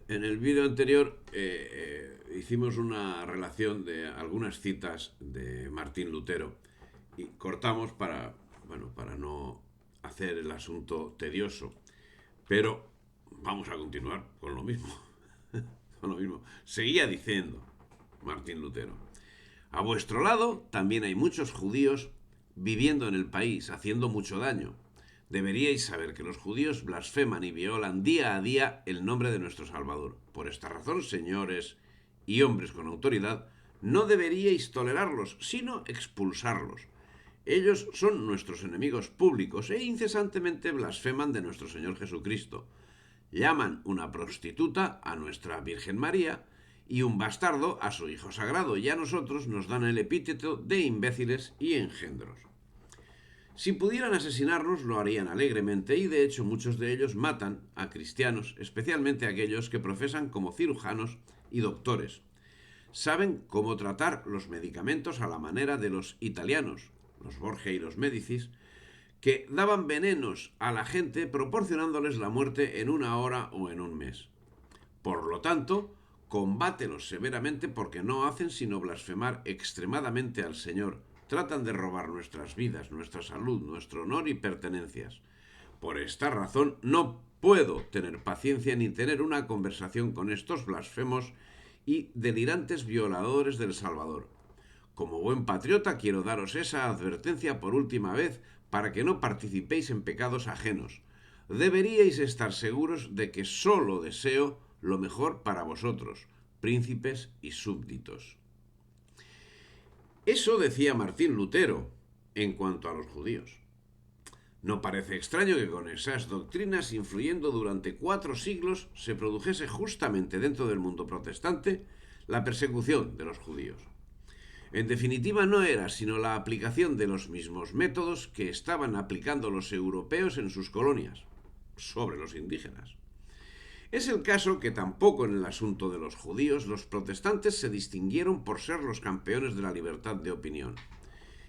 En el vídeo anterior hicimos una relación de algunas citas de Martín Lutero y cortamos para no hacer el asunto tedioso. Pero vamos a continuar con lo mismo. Con lo mismo. Seguía diciendo Martín Lutero: a vuestro lado también hay muchos judíos viviendo en el país, haciendo mucho daño. Deberíais saber que los judíos blasfeman y violan día a día el nombre de nuestro Salvador. Por esta razón, señores y hombres con autoridad, no deberíais tolerarlos, sino expulsarlos. Ellos son nuestros enemigos públicos e incesantemente blasfeman de nuestro Señor Jesucristo. Llaman una prostituta a nuestra Virgen María y un bastardo a su Hijo Sagrado, y a nosotros nos dan el epíteto de imbéciles y engendros. Si pudieran asesinarnos, lo harían alegremente, y de hecho muchos de ellos matan a cristianos, especialmente aquellos que profesan como cirujanos y doctores. Saben cómo tratar los medicamentos a la manera de los italianos, los Borgia y los Médicis, que daban venenos a la gente proporcionándoles la muerte en una hora o en un mes. Por lo tanto, combátelos severamente porque no hacen sino blasfemar extremadamente al Señor. Tratan de robar nuestras vidas, nuestra salud, nuestro honor y pertenencias. Por esta razón no puedo tener paciencia ni tener una conversación con estos blasfemos y delirantes violadores del Salvador. Como buen patriota quiero daros esa advertencia por última vez para que no participéis en pecados ajenos. Deberíais estar seguros de que solo deseo lo mejor para vosotros, príncipes y súbditos. Eso decía Martín Lutero en cuanto a los judíos. No parece extraño que con esas doctrinas influyendo durante 4 siglos se produjese justamente dentro del mundo protestante la persecución de los judíos. En definitiva, no era sino la aplicación de los mismos métodos que estaban aplicando los europeos en sus colonias sobre los indígenas. Es el caso que tampoco en el asunto de los judíos los protestantes se distinguieron por ser los campeones de la libertad de opinión.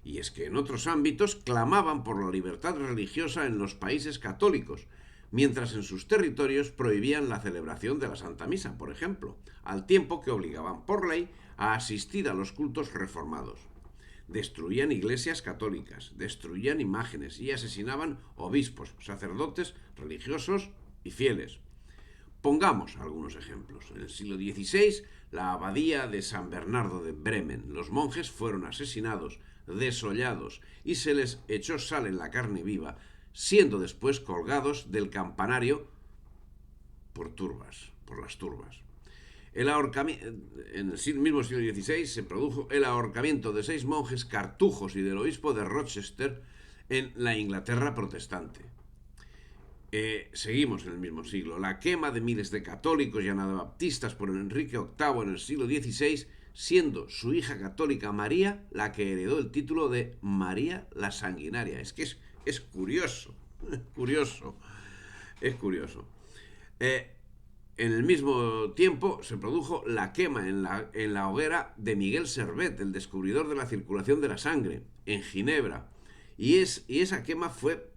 Y es que en otros ámbitos clamaban por la libertad religiosa en los países católicos, mientras en sus territorios prohibían la celebración de la Santa Misa, por ejemplo, al tiempo que obligaban por ley a asistir a los cultos reformados. Destruían iglesias católicas, destruían imágenes y asesinaban obispos, sacerdotes, religiosos y fieles. Pongamos algunos ejemplos. En el siglo XVI, la abadía de San Bernardo de Bremen, los monjes fueron asesinados, desollados y se les echó sal en la carne viva, siendo después colgados del campanario por las turbas. En el mismo siglo XVI se produjo el ahorcamiento de 6 monjes cartujos y del obispo de Rochester en la Inglaterra protestante. Seguimos en el mismo siglo. La quema de miles de católicos y anabaptistas por Enrique VIII en el siglo XVI, siendo su hija católica María la que heredó el título de María la Sanguinaria. Es que es curioso, curioso, es curioso. En el mismo tiempo se produjo la quema en la hoguera de Miguel Servet, el descubridor de la circulación de la sangre, en Ginebra. Y esa quema fue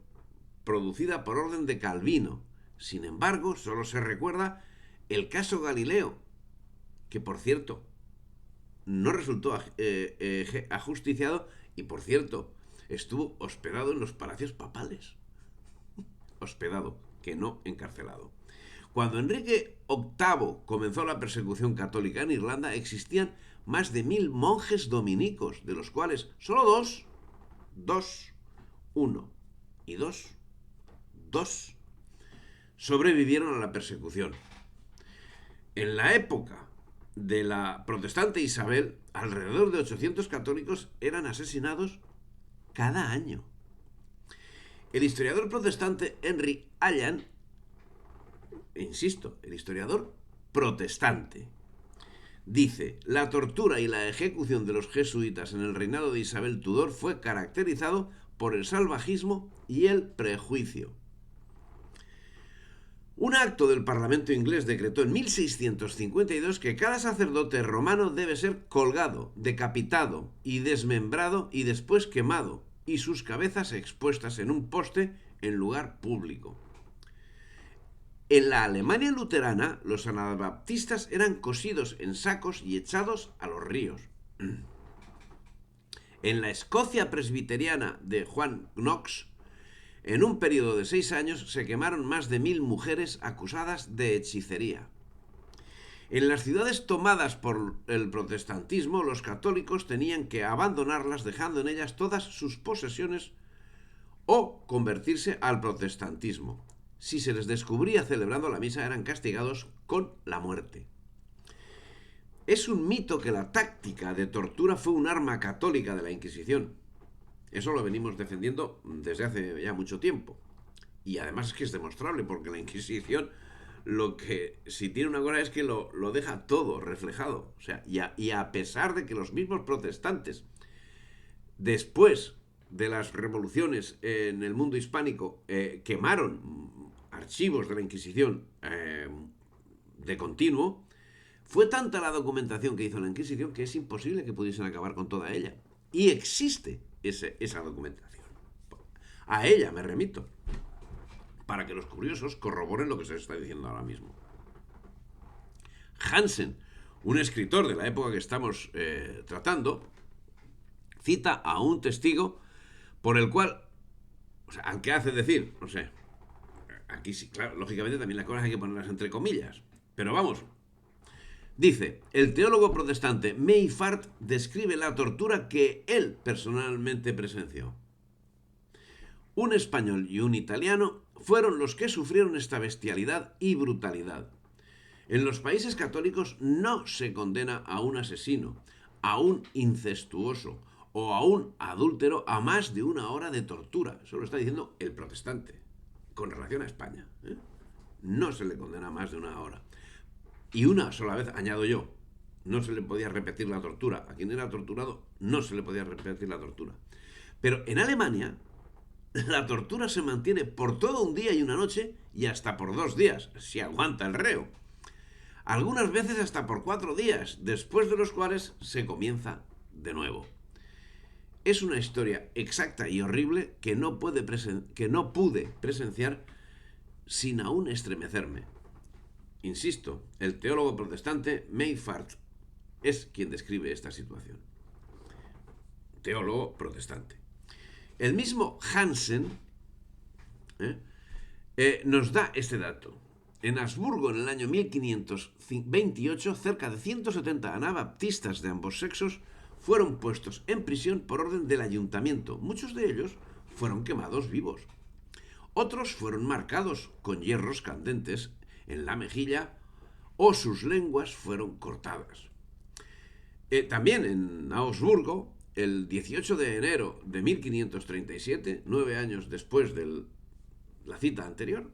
producida por orden de Calvino. Sin embargo, solo se recuerda el caso Galileo, que por cierto no resultó ajusticiado y por cierto estuvo hospedado en los palacios papales. Hospedado, que no encarcelado. Cuando Enrique VIII comenzó la persecución católica en Irlanda, existían más de 1000 monjes dominicos, de los cuales solo uno y dos sobrevivieron a la persecución. En la época de la protestante Isabel, alrededor de 800 católicos eran asesinados cada año. El historiador protestante Henry Allan, insisto, el historiador protestante, dice: la tortura y la ejecución de los jesuitas en el reinado de Isabel Tudor fue caracterizado por el salvajismo y el prejuicio. Un acto del Parlamento inglés decretó en 1652 que cada sacerdote romano debe ser colgado, decapitado y desmembrado y después quemado, y sus cabezas expuestas en un poste en lugar público. En la Alemania luterana, los anabaptistas eran cosidos en sacos y echados a los ríos. En la Escocia presbiteriana de Juan Knox, en un periodo de 6 años se quemaron más de 1000 mujeres acusadas de hechicería. En las ciudades tomadas por el protestantismo, los católicos tenían que abandonarlas dejando en ellas todas sus posesiones o convertirse al protestantismo. Si se les descubría celebrando la misa, eran castigados con la muerte. Es un mito que la táctica de tortura fue un arma católica de la Inquisición. Eso lo venimos defendiendo desde hace ya mucho tiempo. Y además es que es demostrable, porque la Inquisición lo que si tiene una cosa es que lo deja todo reflejado. O sea, y a pesar de que los mismos protestantes, después de las revoluciones en el mundo hispánico, quemaron archivos de la Inquisición de continuo, fue tanta la documentación que hizo la Inquisición que es imposible que pudiesen acabar con toda ella. Y existe esa documentación. A ella me remito, para que los curiosos corroboren lo que se está diciendo ahora mismo. Hansen, un escritor de la época que estamos tratando, cita a un testigo por el cual, o sea, al que hace decir, no sé, aquí sí, claro, lógicamente también las cosas hay que ponerlas entre comillas, pero vamos, dice, el teólogo protestante Mayfart describe la tortura que él personalmente presenció. Un español y un italiano fueron los que sufrieron esta bestialidad y brutalidad. En los países católicos no se condena a un asesino, a un incestuoso o a un adúltero a más de 1 hora de tortura. Eso lo está diciendo el protestante, con relación a España. No se le condena a más de 1 hora. Y una sola vez, añado yo, no se le podía repetir la tortura. A quien era torturado no se le podía repetir la tortura. Pero en Alemania la tortura se mantiene por todo un día y una noche y hasta por 2 días, si aguanta el reo. Algunas veces hasta por 4 días, después de los cuales se comienza de nuevo. Es una historia exacta y horrible que no pude presenciar sin aún estremecerme. Insisto, el teólogo protestante Mayfart es quien describe esta situación. Teólogo protestante. El mismo Hansen nos da este dato. En Habsburgo, en el año 1528, cerca de 170 anabaptistas de ambos sexos fueron puestos en prisión por orden del ayuntamiento. Muchos de ellos fueron quemados vivos. Otros fueron marcados con hierros candentes en la mejilla o sus lenguas fueron cortadas. También en Augsburgo, el 18 de enero de 1537, 9 años después de la cita anterior,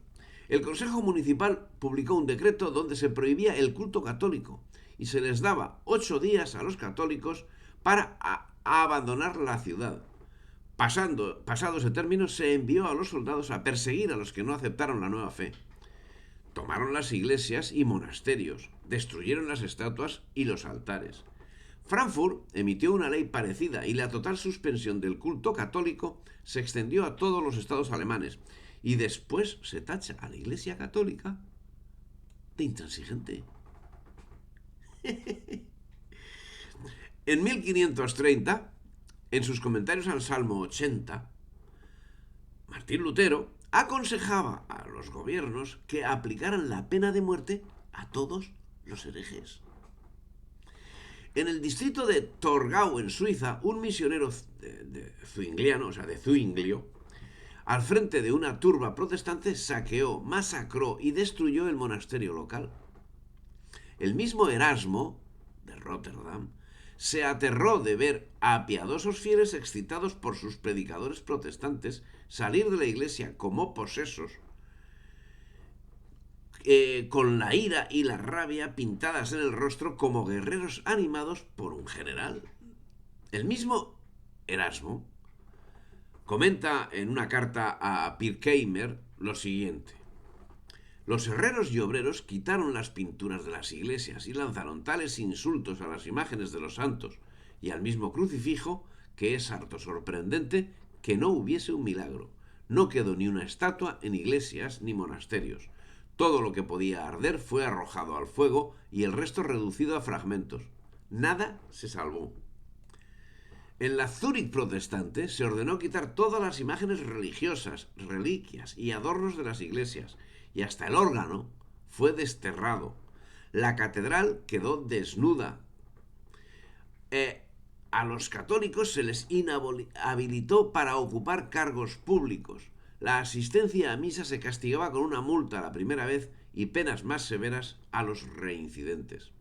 el Consejo Municipal publicó un decreto donde se prohibía el culto católico y se les daba 8 días a los católicos para abandonar la ciudad. Pasado ese término, se envió a los soldados a perseguir a los que no aceptaron la nueva fe. Tomaron las iglesias y monasterios, destruyeron las estatuas y los altares. Frankfurt emitió una ley parecida y la total suspensión del culto católico se extendió a todos los estados alemanes. Y después se tacha a la Iglesia Católica de intransigente. En 1530, en sus comentarios al Salmo 80, Martín Lutero aconsejaba a los gobiernos que aplicaran la pena de muerte a todos los herejes. En el distrito de Torgau, en Suiza, un misionero zuingliano, o sea, de Zuinglio, al frente de una turba protestante, saqueó, masacró y destruyó el monasterio local. El mismo Erasmo, de Rotterdam, se aterró de ver a piadosos fieles excitados por sus predicadores protestantes salir de la iglesia como posesos, con la ira y la rabia pintadas en el rostro como guerreros animados por un general. El mismo Erasmo comenta en una carta a Pirkheimer lo siguiente: los herreros y obreros quitaron las pinturas de las iglesias y lanzaron tales insultos a las imágenes de los santos y al mismo crucifijo que es harto sorprendente que no hubiese un milagro. No quedó ni una estatua en iglesias ni monasterios. Todo lo que podía arder fue arrojado al fuego y el resto reducido a fragmentos. Nada se salvó. En la Zúrich protestante se ordenó quitar todas las imágenes religiosas, reliquias y adornos de las iglesias, y hasta el órgano fue desterrado. La catedral quedó desnuda. A los católicos se les inhabilitó para ocupar cargos públicos. La asistencia a misa se castigaba con una multa la primera vez y penas más severas a los reincidentes.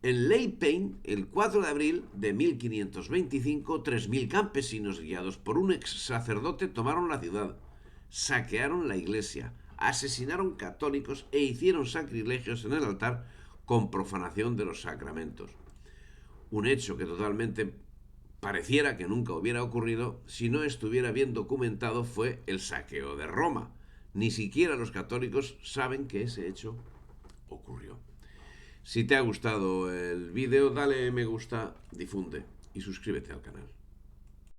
En Leipzig, el 4 de abril de 1525, 3.000 campesinos guiados por un ex sacerdote tomaron la ciudad, saquearon la iglesia, asesinaron católicos e hicieron sacrilegios en el altar con profanación de los sacramentos. Un hecho que totalmente pareciera que nunca hubiera ocurrido si no estuviera bien documentado fue el saqueo de Roma. Ni siquiera los católicos saben que ese hecho ocurrió. Si te ha gustado el vídeo, dale me gusta, difunde y suscríbete al canal.